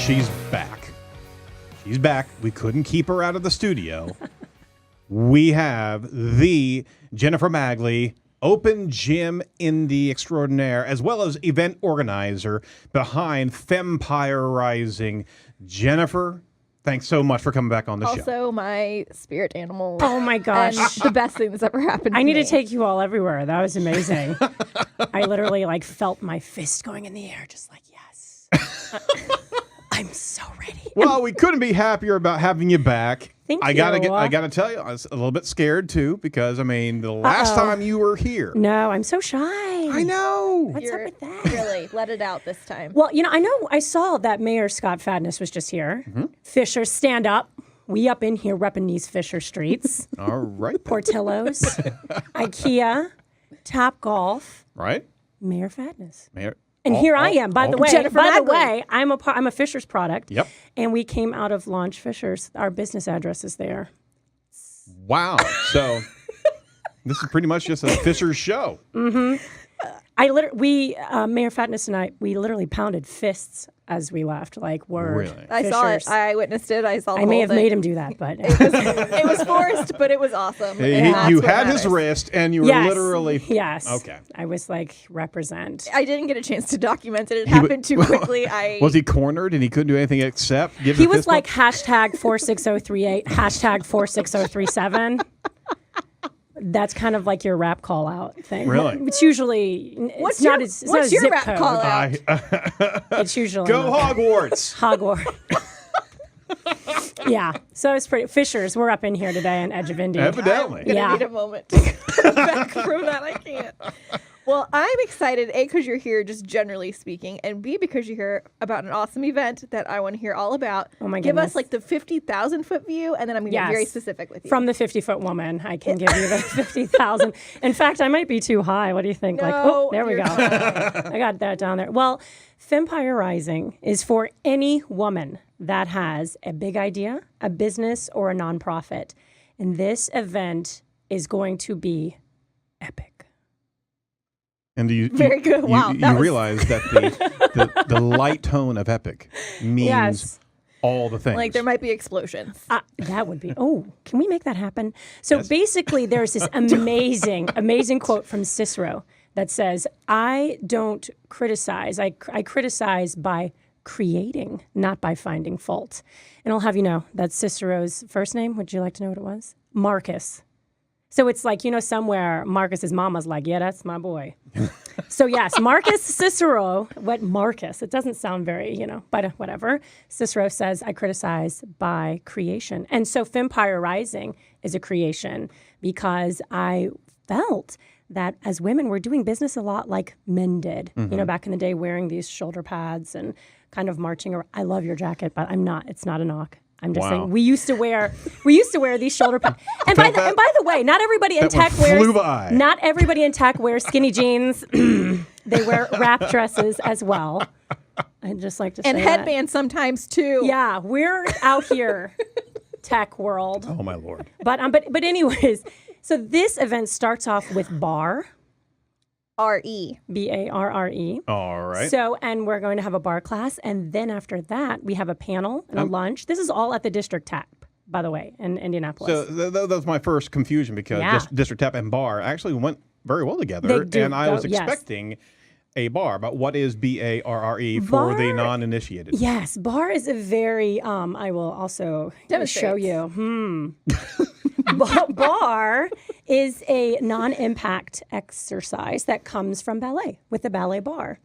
she's back. She's back. We couldn't keep her out of the studio. We have the Jennifer Magley, Open Gym Indy extraordinaire, as well as event organizer behind Fempire Rising. Jennifer, thanks so much for coming back on the show. Also, my spirit animal. Oh my gosh. And the best thing that's ever happened to I need me. to take you all everywhere. That was amazing. I literally felt my fist going in the air, just like, yes. I'm so ready. Well, we couldn't be happier about having you back. Thank I you. gotta tell you, I was a little bit scared too, because I mean, the last time you were here. No, I'm so shy. I know. What's up with that? Really, let it out this time. Well, I saw that Mayor Scott Fadness was just here. Mm-hmm. Fisher, stand up. We up in here repping these Fisher streets. All right. Portillo's, IKEA, Top Golf. Right. Mayor Fadness. Mayor. And here I am. By the way, Jennifer Magley. I'm a Fisher's product. Yep. And we came out of Launch Fisher's. Our business address is there. Wow. So this is pretty much just a Fisher's show. Mm-hmm. Mayor Fatness and I, we literally pounded fists as we left. Like, word. Really? I saw it. I witnessed it. I saw the I may whole have thing. made him do that, but It was forced, but it was awesome. You had his wrist, and you were literally. Yes. Okay. I was like, represent. I didn't get a chance to document it. It happened too quickly. Was he cornered and he couldn't do anything except give He the was fist like bump? #46038, #46037. That's kind of like your rap call out thing. Really? It's usually What's not your, it's not what's a your zip rap code. call out? It's usually Go not that. Hogwarts. Hogwarts. Yeah. So it's pretty. Fishers, we're up in here today on Edge of Indy. Evidently. I'm gonna Yeah. need a moment to come back from that. I can't. Well, I'm excited, A, because you're here, just generally speaking, and B, because you're here about an awesome event that I want to hear all about. Oh, my Give us goodness. like the 50,000 foot view, and then I'm going to Yes. be very specific with you. From the 50-foot woman, I can give you the 50,000. In fact, I might be too high. What do you think? No, there we you're go. I got that down there. Well, Fempire Rising is for any woman that has a big idea, a business, or a nonprofit. And this event is going to be epic. And Very good. Wow, You that was- realize that the light tone of epic means Yes. all the things. Like there might be explosions. That would be, can we make that happen? So basically there's this amazing quote from Cicero that says, I don't criticize. I criticize by creating, not by finding fault. And I'll have you know, that's Cicero's first name. Would you like to know what it was? Marcus. So it's like, somewhere Marcus's mama's like, yeah, that's my boy. So yes, Marcus Cicero, Marcus? It doesn't sound very, but whatever. Cicero says, I criticize by creation. And so Fempire Rising is a creation because I felt that as women, we're doing business a lot like men did, back in the day, wearing these shoulder pads and kind of marching around. I love your jacket, but it's not a knock. I'm just saying we used to wear these shoulder pads. And by the way, not everybody in tech wears skinny jeans. They wear wrap dresses as well. I'd just like to say And headbands sometimes too. Yeah, we're out here, tech world. oh my Lord. But anyways, so this event starts off with bar. R-E. BARRE. All right. So, and we're going to have a bar class. And then after that, we have a panel and a lunch. This is all at the District Tap, by the way, in Indianapolis. So that was my first confusion because District Tap and bar actually went very well together. They do and I was yes. expecting a bar, but what is BARRE for Bar- the non-initiated? Yes, bar is a very, I will also show you. Bar is a non-impact exercise that comes from ballet with the ballet bar.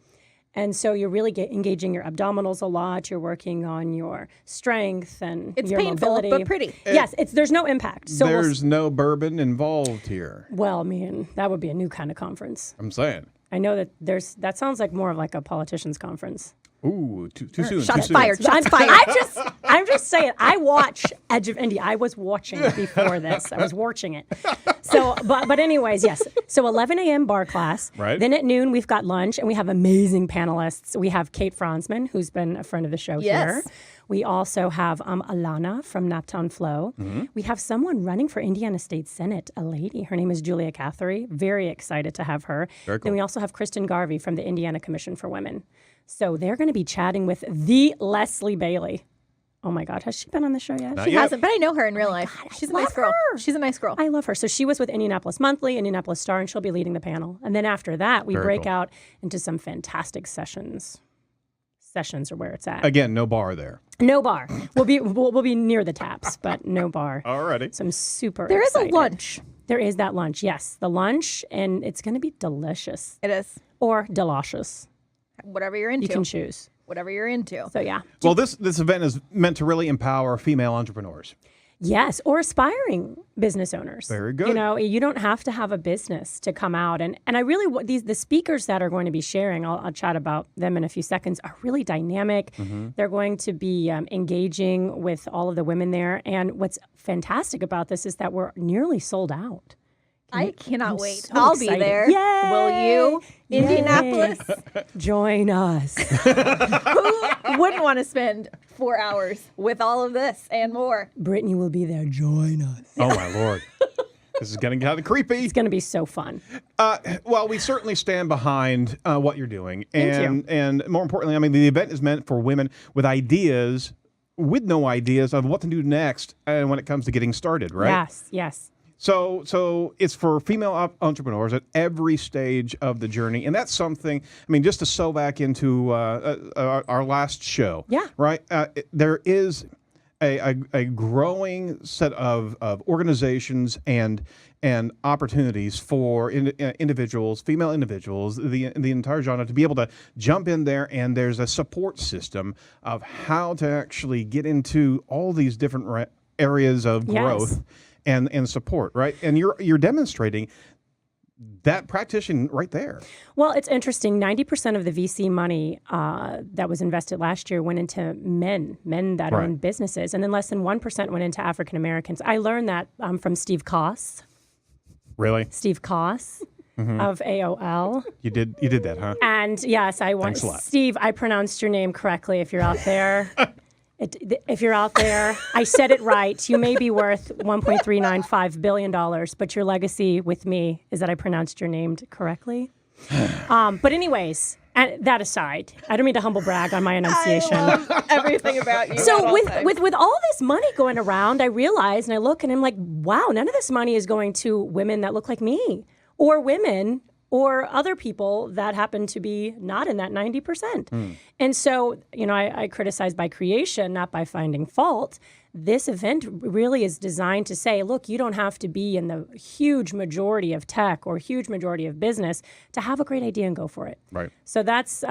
And so you're really engaging your abdominals a lot. You're working on your strength and It's your painful, mobility. but pretty. Yes, there's no impact. So There's no bourbon involved here. well, man, that would be a new kind of conference. I'm saying. I know that that sounds like more of like a politician's conference. Ooh, too soon. Shots too fired. soon. Shots fired. I'm just saying. I watch Edge of Indy. I was watching it before this. I was watching it. So, but anyways, yes. So 11 a.m. bar class. Right. Then at noon we've got lunch, and we have amazing panelists. We have Kate Franzman, who's been a friend of the show here. We also have Alana from Naptown Flow. Mm-hmm. We have someone running for Indiana State Senate, a lady. Her name is Julia Catherine. Very excited to have her. Very cool. Then we also have Kristen Garvey from the Indiana Commission for Women. So they're going to be chatting with the Leslie Bailey. Oh my God, has she been on the show yet? Not She yet. hasn't, but I know her in real life. She's a nice love girl. her. She's a nice girl. I love her. So she was with Indianapolis Monthly, Indianapolis Star, and she'll be leading the panel. And then after that, we Very break cool. out into some fantastic sessions. Sessions are where it's at. Again, no bar there. No bar. We'll be near the taps, but no bar. Alrighty. So I'm super There is excited. a lunch. There is that lunch, yes. The lunch, and it's going to be delicious. It is. Or delicious. Whatever you're into. You can choose. Whatever you're into. So yeah. Well, this event is meant to really empower female entrepreneurs. Yes, or aspiring business owners. Very good. You know, you don't have to have a business to come out, and I really the speakers that are going to be sharing, I'll chat about them in a few seconds, are really dynamic. Mm-hmm. They're going to be engaging with all of the women there, and what's fantastic about this is that we're nearly sold out. I cannot wait. so I'll excited. be there. Yay! Will you? Yay! Indianapolis? Join us. Who wouldn't want to spend 4 hours with all of this and more? Brittany will be there. Join us. Oh my Lord. This is getting kind of creepy. It's going to be so fun. Well, we certainly stand behind what you're doing. Thank you. And more importantly, I mean, the event is meant for women with ideas, with no ideas of what to do next when it comes to getting started, right? Yes, yes. So it's for female entrepreneurs at every stage of the journey. And that's something, I mean, just to sew back into our last show. Yeah. Right? There is a growing set of organizations and opportunities for individuals, female individuals, the entire genre, to be able to jump in there, and there's a support system of how to actually get into all these different areas of growth and support, right? And you're demonstrating that practitioner right there. Well, it's interesting. 90% of the VC money that was invested last year went into men that Right. own businesses, and then less than 1% went into African Americans. I learned that from Steve Koss. Really? Steve Koss of AOL. You did that, huh? And yes, I want Thanks a lot. Steve. I pronounced your name correctly. If you're out there, if you're out there, I said it right. You may be worth $1.395 billion, but your legacy with me is that I pronounced your name correctly. But anyways, and that aside, I don't mean to humble brag on my enunciation. I love everything about you. So at all with times. all this money going around, I realize and I look and I'm like, wow, none of this money is going to women that look like me, or women or other people that happen to be not in that 90%. And so, you know, I criticize by creation, not by finding fault. This event really is designed to say, look, you don't have to be in the huge majority of tech or huge majority of business to have a great idea and go for it. Right. So that's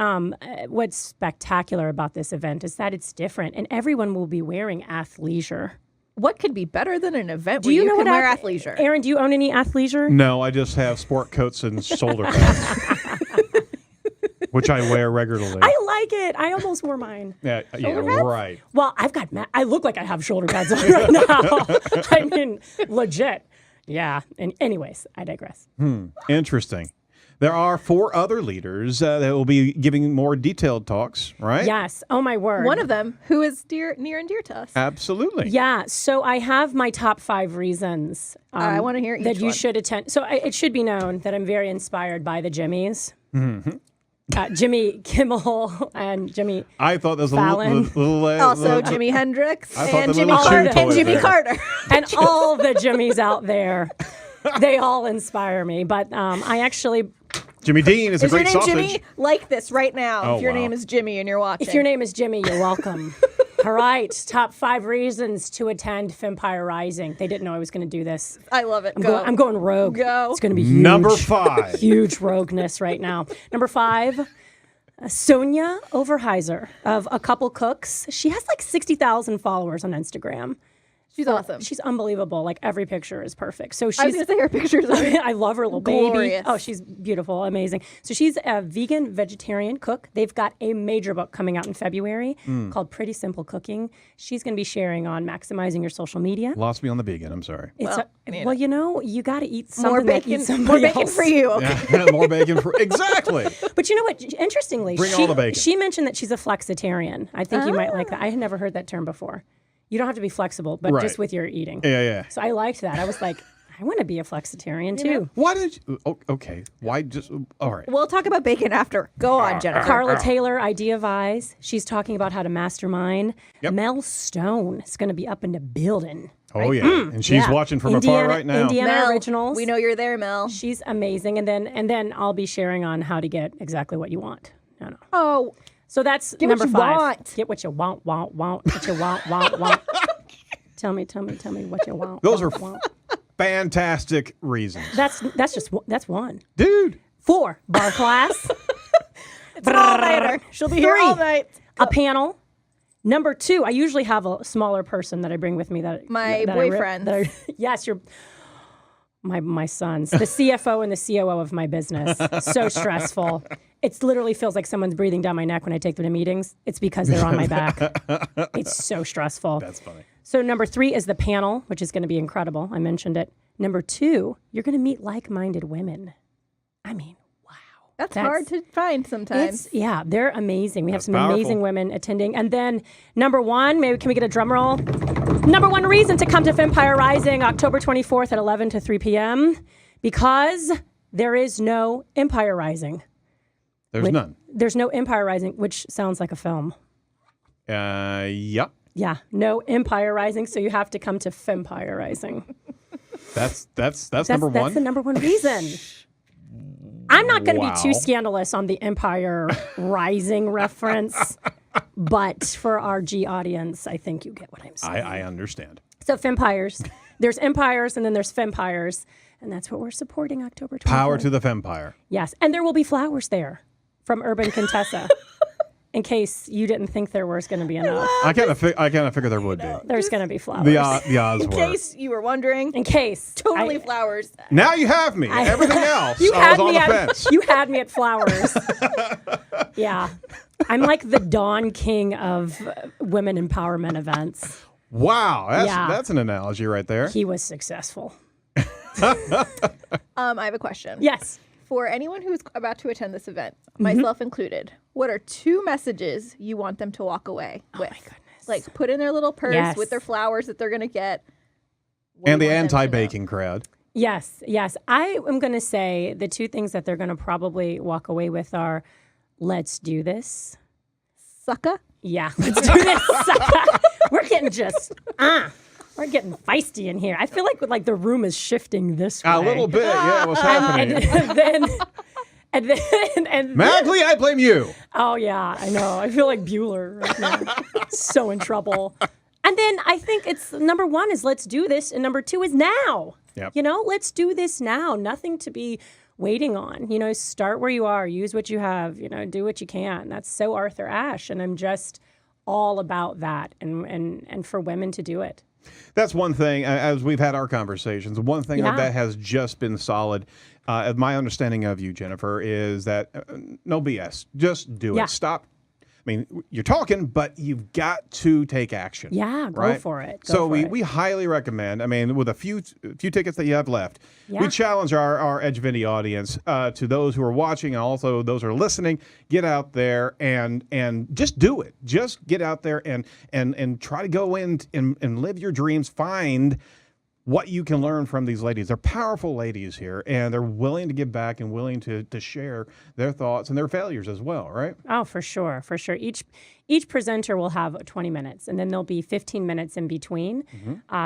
what's spectacular about this event is that it's different, and everyone will be wearing athleisure. What could be better than an event Do where you you know can what wear athleisure? Aaron, do you own any athleisure? No, I just have sport coats and shoulder pads, which I wear regularly. I like it. I almost wore mine. Yeah, Shoulder pads? right. Well, I've got. I look like I have shoulder pads on right now. I mean, legit. Yeah. And anyways, I digress. Interesting. There are 4 other leaders that will be giving more detailed talks, right? Yes. Oh my word. One of them who is near and dear to us. Absolutely. Yeah. So I have my top 5 reasons. I want to hear each that you one. should attend. So it should be known that I'm very inspired by the Jimmys. Jimmy Kimmel and Jimmy. I thought that was a Fallon. little Also, Jimi Hendrix I thought and the Jimmy little Carter. chew toy And Jimmy there. Carter. And all the Jimmys out there. They all inspire me. But I actually, Jimmy Dean is a Is your great name sausage. Jimmy? Like this right now. Oh, if your wow. name is Jimmy and you're watching. if your name is Jimmy, you're welcome. All right. Top 5 reasons to attend Fempire Rising. They didn't know I was going to do this. I love it. I'm going rogue. Go. It's going to be huge. Number 5. Huge rogueness right now. Number 5, Sonia Overheiser of A Couple Cooks. She has like 60,000 followers on Instagram. She's awesome. She's unbelievable. Like every picture is perfect. So I was she's. going to say her pictures of it. I love her little baby. Glorious. Oh, she's beautiful, amazing. So she's a vegan vegetarian cook. They've got a major book coming out in February called Pretty Simple Cooking. She's going to be sharing on maximizing your social media. Lost me on the vegan. I'm sorry. It's Well, I mean, well, you know, you got to eat something More that bacon. eats More somebody bacon else. for you. Okay. More bacon for exactly. But you know what? Interestingly, Bring all the bacon. she mentioned that she's a flexitarian. I think you might like that. I had never heard that term before. You don't have to be flexible, but Right. just with your eating. Yeah. So I liked that. I was like, I want to be a flexitarian too. Why did you? Okay. Why just? All right. We'll talk about bacon after. Go on, Jennifer. Carla Taylor, Idea of Eyes. She's talking about how to mastermind. Yep. Mel Stone is going to be up in the building. Oh yeah, and she's watching from afar right now. Indiana Mel, Originals. we know you're there, Mel. She's amazing, and then I'll be sharing on how to get exactly what you want. No. Oh, So that's Get number what you 5. want. Get what you want. What you want. Tell me what you want. Those are want. fantastic reasons, That's one. dude. 4, bar class. it's an all-nighter. She'll be here 3, all night. a panel. Number 2, I usually have a smaller person that I bring with me. My that boyfriend. Yes, you're my sons, the CFO and the COO of my business. So stressful. It literally feels like someone's breathing down my neck when I take them to meetings. It's because they're on my back. It's so stressful. That's funny. So number 3 is the panel, which is going to be incredible. I mentioned it. Number 2, you're going to meet like-minded women. I mean, wow. That's hard to find sometimes. They're amazing. We have some powerful. amazing women attending. And then number 1, maybe can we get a drum roll? Number 1 reason to come to Fempire Rising, October 24th at 11 to 3 p.m. because there is no Empire Rising. There's none. There's no Empire Rising, which sounds like a film. Yep. Yeah, no Empire Rising, so you have to come to Fempire Rising. That's number 1. That's the number 1 reason. I'm not going to Wow. be too scandalous on the Empire Rising reference, but for our G audience, I think you get what I'm saying. I understand. So Fempires, there's Empires, and then there's Fempires, and that's what we're supporting October 24th. Power to the Fempire. Yes, and there will be flowers there from Urban Contessa. In case you didn't think there was going to be enough. I kind of figure there would be. There's going to be flowers. The odds In were. case you were wondering. In case. Totally flowers. Now you have me. Everything else, You I had was on me the at fence. You had me at flowers. Yeah. I'm like the Dawn King of women empowerment events. Wow, Yeah. that's an analogy right there. He was successful. I have a question. Yes. For anyone who's about to attend this event, myself included, what are 2 messages you want them to walk away with? My goodness. Like put in their little purse Yes. with their flowers that they're going to get. What And do the you want them to know? anti-baking crowd. Yes. I am going to say the 2 things that they're going to probably walk away with are, let's do this. Sucka. Yeah, let's do this. We're getting we're getting feisty in here. I feel like the room is shifting this way. A little bit, yeah. What's happening? And then Magley, I blame you. oh yeah, I know. I feel like Bueller right now. So in trouble. And then I think it's number 1 is let's do this, and number 2 is now. Yep. Let's do this now. Nothing to be waiting on. Start where you are. Use what you have. Do what you can. That's so Arthur Ashe, and I'm just all about that, and for women to do it. That's one thing, as we've had our conversations, one thing Yeah. that has just been solid, my understanding of you, Jennifer, is that no BS. Just do Yeah. it. Stop. I mean, you're talking, but you've got to take action. Yeah, go right? for it. So we highly recommend, with a few tickets that you have left, Yeah. we challenge our Edgevindy audience, to those who are watching and also those who are listening, get out there and just do it. Just get out there and try to go in and live your dreams. Find what you can learn from these ladies. They're powerful ladies here, and they're willing to give back and willing to share their thoughts and their failures as well, right? Oh, for sure, for sure. Each presenter will have 20 minutes, and then there'll be 15 minutes in between.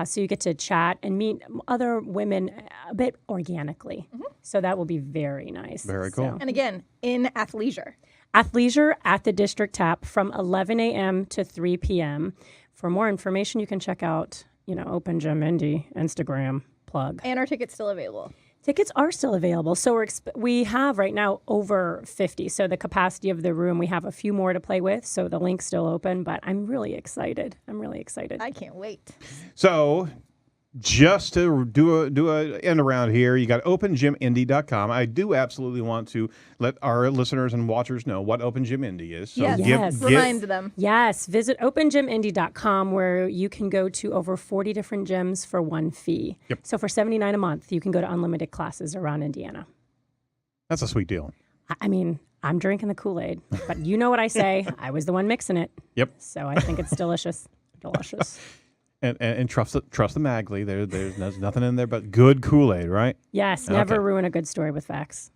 So you get to chat and meet other women a bit organically. So that will be very nice. Very cool. And again, in athleisure. Athleisure at the District Tap from 11 a.m. to 3 p.m. For more information, you can check out Open Gym Indy Instagram plug. And our tickets still available. Tickets are still available. So we have right now over 50. So the capacity of the room, we have a few more to play with. So the link's still open, but I'm really excited. I can't wait. So just to do a end around here, you got opengymindy.com. I do absolutely want to let our listeners and watchers know what Open Gym Indy is. So Yes. Remind them. Yes, visit opengymindy.com where you can go to over 40 different gyms for one fee. Yep. So for $79 a month, you can go to unlimited classes around Indiana. That's a sweet deal. I mean, I'm drinking the Kool-Aid, but you know what I say. I was the one mixing it. Yep. So I think it's delicious. Delicious. And trust the Magley. There's nothing in there but good Kool-Aid, right? Yes, never ruin a good story with facts.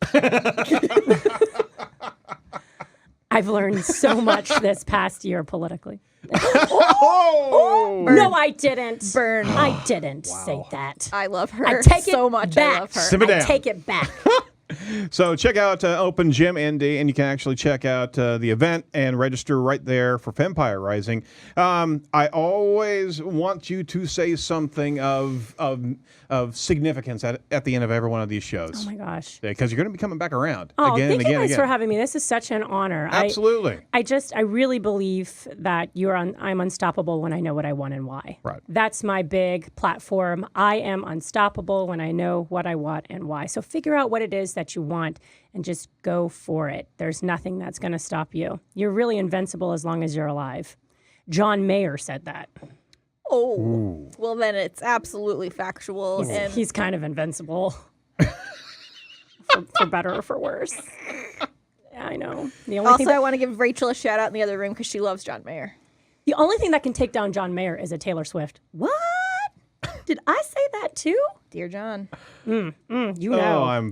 I've learned so much this past year politically. Oh! No, I didn't. Burn. I didn't say that. I love her I take so it much. back. I love her. Simmer down. I take it back. So check out Open Gym Indy, and you can actually check out the event and register right there for Fempire Rising. I always want you to say something of significance at the end of every one of these shows. Oh my gosh. Because you're going to be coming back around Oh, again thank and again you guys and for again. having me. This is such an honor. Absolutely. I really believe that I'm unstoppable when I know what I want and why. Right. That's my big platform. I am unstoppable when I know what I want and why. So figure out what it is that you want and just go for it. There's nothing that's going to stop you. You're really invincible as long as you're alive. John Mayer said that. Oh, Ooh. well then it's absolutely factual. And He's kind of invincible. for better or for worse. Yeah, I know. also, I want to give Rachel a shout out in the other room because she loves John Mayer. The only thing that can take down John Mayer is a Taylor Swift. What? Did I say that too? Dear John. You know. I'm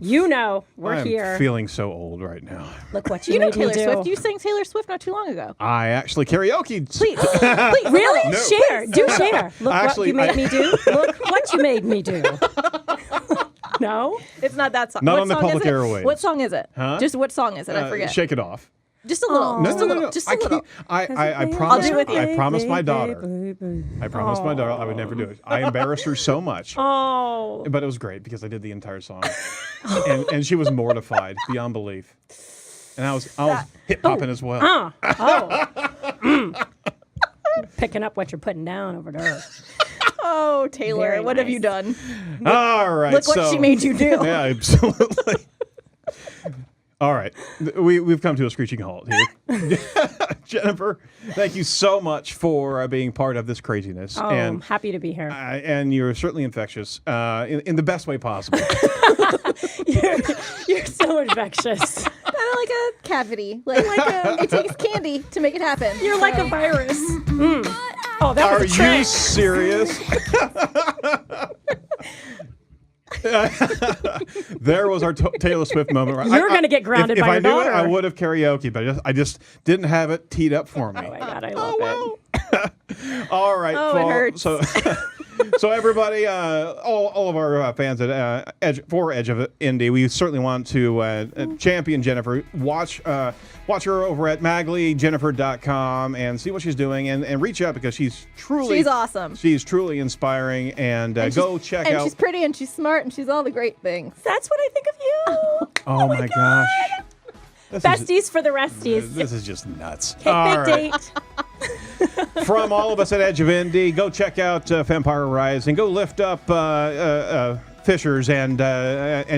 We're here. feeling so old right now. Look what you, You know made me Taylor do. Swift. You sang Taylor Swift not too long ago. I actually karaoke. Please. Please. Really? No. Share. Do share. Look Actually, what you made me do. Look what you made me do. No? It's not that song. Not What on the song public is it? airwaves. What song is it? Huh? Just what song is it? I forget. Shake it off. Just a little. No, Just no, a no, little. no. Just a I little. can't. I I'll promised. do it with you. I promised my daughter. I promised my daughter I would never do it. I embarrassed her so much. Oh. But it was great because I did the entire song, and she was mortified beyond belief. And I was hip hopping as well. Picking up what you're putting down over there. Oh, Taylor, Very what have you nice. done? All right. Look what she made you do. Yeah, absolutely. All right. We've come to a screeching halt here. Jennifer, thank you so much for being part of this craziness. Oh, I'm happy to be here. And you're certainly infectious in the best way possible. You're so infectious. Kind of like a cavity. It takes candy to make it happen. You're like a virus. Oh, that Are was a trick. you serious? There was our Taylor Swift moment. Right? You're going to get grounded if by I your knew daughter. it, I would have karaoke, but I just didn't have it teed up for me. Oh my God, I love it. All right, Oh, it hurts. So everybody, all of our fans at Edge of Indy, we certainly want to champion Jennifer. Watch her over at magleyjennifer.com and see what she's doing and reach out because she's awesome. She's truly inspiring and go check out. And she's pretty and she's smart and she's all the great things. That's what I think of you. Oh my gosh. Besties for the resties. This is just nuts. Cake All bake right. date. From all of us at Edge of Indy, go check out Fempire Rising. Go lift up Fishers and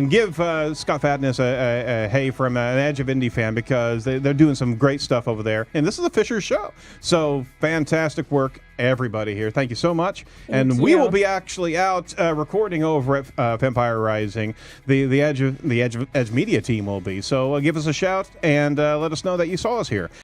give Scott Fatness a hey from an Edge of Indy fan because they're doing some great stuff over there. And this is a Fishers show. So fantastic work, everybody here. Thank you so much. Thank We you. will be actually out recording over at Fempire Rising. The Edge Media team will be. So give us a shout and let us know that you saw us here.